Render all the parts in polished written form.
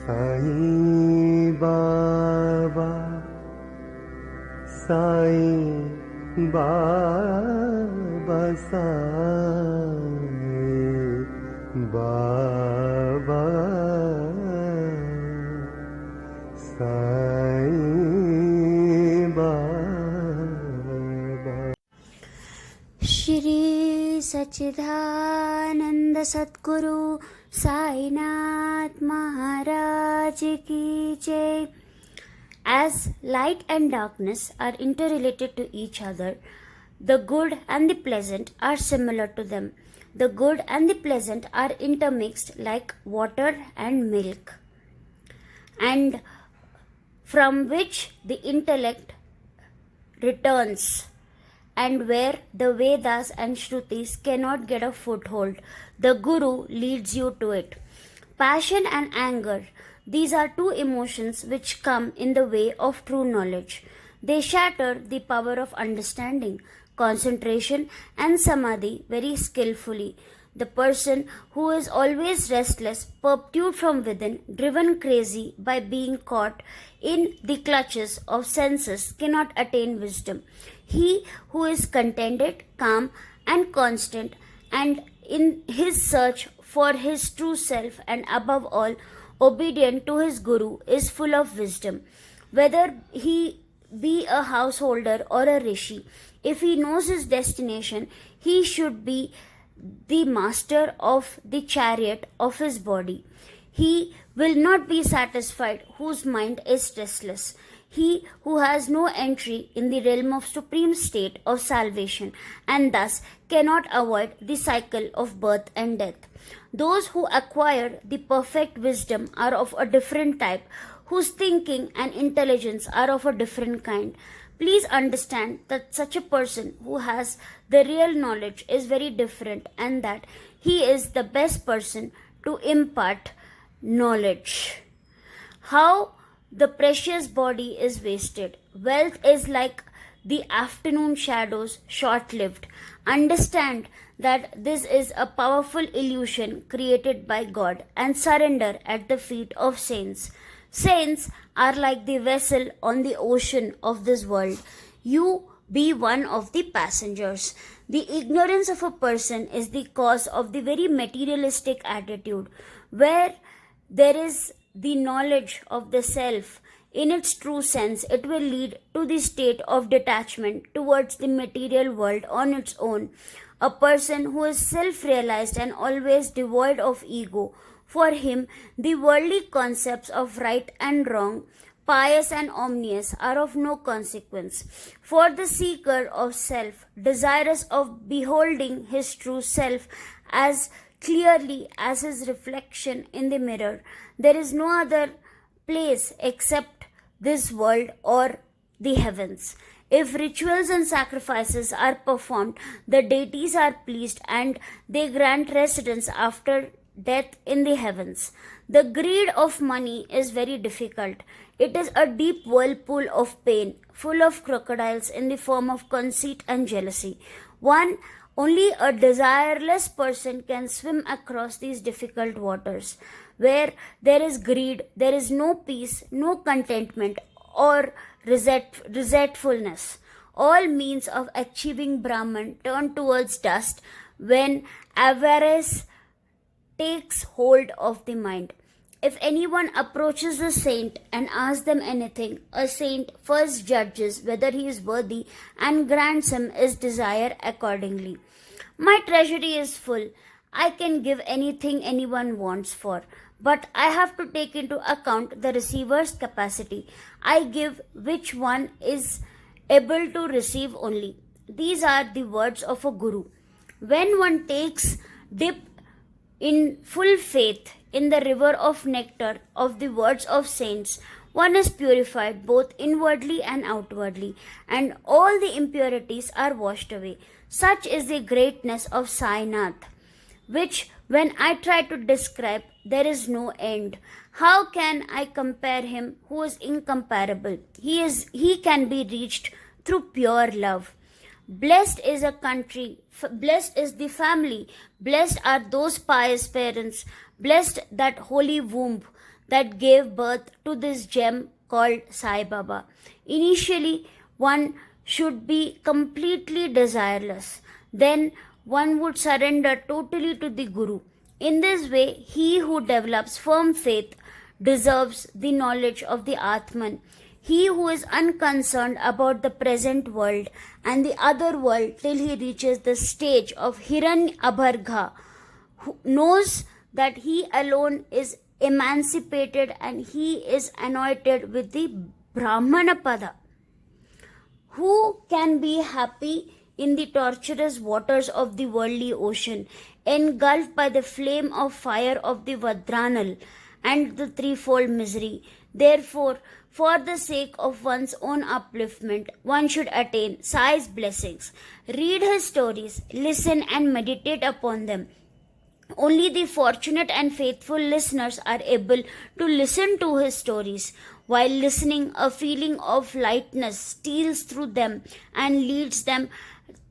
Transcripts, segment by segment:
Sai Baba, Sai Baba, Sai Baba, Sai Baba. Shri Satcharitra Satguru Sainath Maharaj Ki Jai. As light and darkness are interrelated to each other, the good and the pleasant are similar to them. The good and the pleasant are intermixed like water and milk, and from which the intellect returns, and where the Vedas and Shrutis cannot get a foothold, the Guru leads you to it. Passion and anger, these are two emotions which come in the way of true knowledge. They shatter the power of understanding, concentration, and samadhi very skillfully. The person who is always restless, perturbed from within, driven crazy by being caught in the clutches of senses cannot attain wisdom. He who is contented, calm, and constant, and in his search for his true self, and above all, obedient to his Guru, is full of wisdom. Whether he be a householder or a rishi, if he knows his destination, he should be the master of the chariot of his body. He will not be satisfied whose mind is restless. He who has no entry in the realm of supreme state of salvation, and thus cannot avoid the cycle of birth and death. Those who acquire the perfect wisdom are of a different type, whose thinking and intelligence are of a different kind. Please understand that such a person who has the real knowledge is very different, and that he is the best person to impart knowledge. How the precious body is wasted. Wealth is like the afternoon shadows, short-lived. Understand that this is a powerful illusion created by God, and surrender at the feet of saints. Saints are like the vessel on the ocean of this world. You be one of the passengers. The ignorance of a person is the cause of the very materialistic attitude. Where there is the knowledge of the self in its true sense, it will lead to the state of detachment towards the material world on its own. A person who is self-realized and always devoid of ego, for him the worldly concepts of right and wrong, pious and ominous, are of no consequence. For the seeker of self, desirous of beholding his true self as clearly as his reflection in the mirror, there is no other place except this world or the heavens. If rituals and sacrifices are performed, the deities are pleased, and they grant residence after death in the heavens. The greed of money is very difficult. It is a deep whirlpool of pain, full of crocodiles in the form of conceit and jealousy. Only a desireless person can swim across these difficult waters. Where there is greed, there is no peace, no contentment, or resentfulness. All means of achieving Brahman turn towards dust when avarice takes hold of the mind. If anyone approaches a saint and asks them anything, a saint first judges whether he is worthy and grants him his desire accordingly. My treasury is full. I can give anything anyone wants for, but I have to take into account the receiver's capacity. I give which one is able to receive only. These are the words of a guru. When one takes dip in full faith in the river of nectar of the words of saints, one is purified both inwardly and outwardly, and all the impurities are washed away. Such is the greatness of Sainath, which when I try to describe, there is no end. How can I compare him who is incomparable? He can be reached through pure love. Blessed is a country, blessed is the family, blessed are those pious parents, blessed that holy womb, that gave birth to this gem called Sai Baba. Initially, one should be completely desireless. Then one would surrender totally to the Guru. In this way, he who develops firm faith deserves the knowledge of the Atman. He who is unconcerned about the present world and the other world till he reaches the stage of Hiranyabharga, who knows that he alone is emancipated and he is anointed with the Brahmana Pada. Who can be happy in the torturous waters of the worldly ocean, engulfed by the flame of fire of the Vadranal and the threefold misery? Therefore, for the sake of one's own upliftment, one should attain Sai's blessings, read his stories, listen and meditate upon them. Only the fortunate and faithful listeners are able to listen to his stories. While listening, a feeling of lightness steals through them and leads them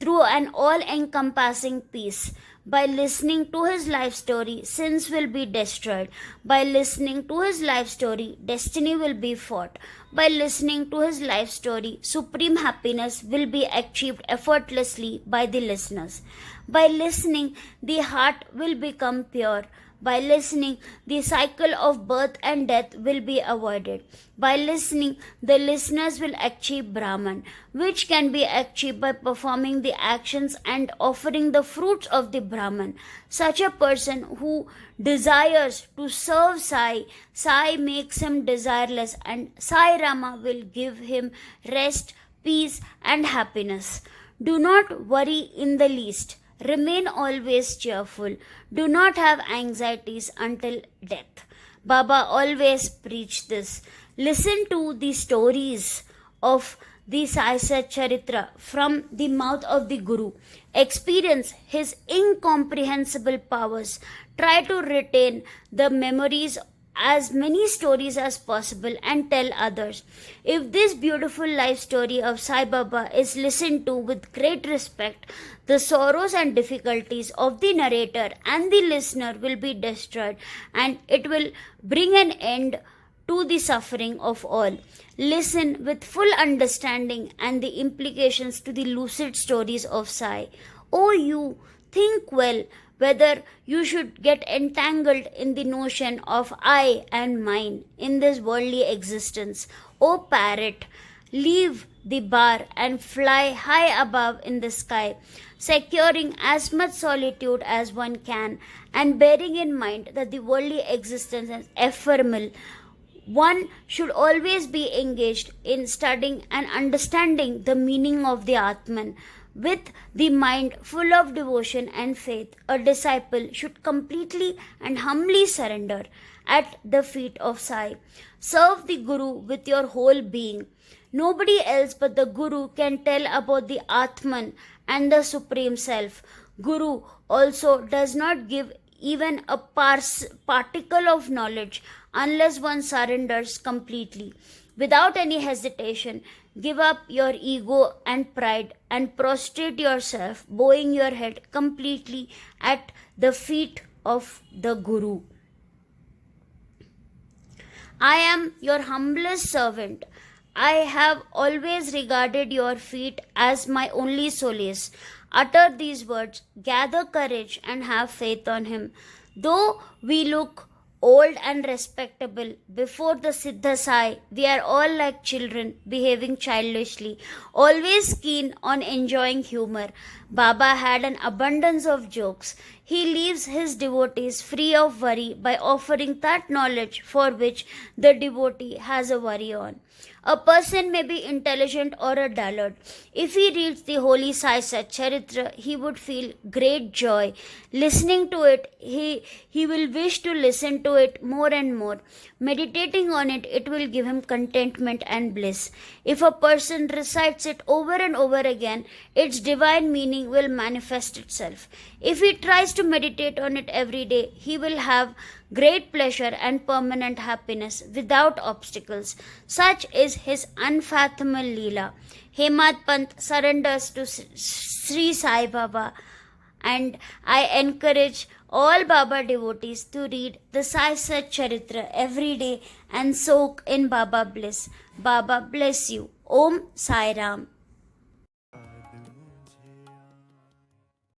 through an all-encompassing peace. By listening to his life story, sins will be destroyed. By listening to his life story, destiny will be fought. By listening to his life story, supreme happiness will be achieved effortlessly by the listeners. By listening, the heart will become pure. By listening, the cycle of birth and death will be avoided. By listening, the listeners will achieve Brahman, which can be achieved by performing the actions and offering the fruits of the Brahman. Such a person who desires to serve Sai, Sai makes him desireless, and Sairama will give him rest, peace, and happiness. Do not worry in the least. Remain always cheerful. Do not have anxieties until death. Baba always preached this. Listen to the stories of the Sai Satcharitra from the mouth of the Guru. Experience his incomprehensible powers. Try to retain the memories as many stories as possible and tell others. If this beautiful life story of Sai Baba is listened to with great respect, the sorrows and difficulties of the narrator and the listener will be destroyed, and it will bring an end to the suffering of all. Listen with full understanding and the implications to the lucid stories of Sai. O you, think well whether you should get entangled in the notion of I and mine in this worldly existence. O parrot, leave the bar and fly high above in the sky, securing as much solitude as one can, and bearing in mind that the worldly existence is ephemeral. One should always be engaged in studying and understanding the meaning of the Atman. With the mind full of devotion and faith, a disciple should completely and humbly surrender at the feet of Sai. Serve the Guru with your whole being. Nobody else but the Guru can tell about the Atman and the Supreme Self. Guru also does not give even a particle of knowledge unless one surrenders completely. Without any hesitation, give up your ego and pride and prostrate yourself, bowing your head completely at the feet of the Guru. I am your humblest servant. I have always regarded your feet as my only solace. Utter these words, gather courage and have faith on him. Though we look old and respectable before the Siddha Sai, we are all like children behaving childishly, always keen on enjoying humor. Baba had an abundance of jokes. He leaves his devotees free of worry by offering that knowledge for which the devotee has a worry on. A person may be intelligent or a dullard. If he reads the holy Sai Satcharitra, he would feel great joy. Listening to it, he will wish to listen to it more and more. Meditating on it, it will give him contentment and bliss. If a person recites it over and over again, its divine meaning will manifest itself. If he tries to meditate on it every day, he will have great pleasure and permanent happiness without obstacles. Such is his unfathomable Leela. Hemad Pant surrenders to Shri Sai Baba And I encourage all Baba devotees to read the Sai Satcharitra every day and soak in Baba bliss. Baba bless you. Om Sairam.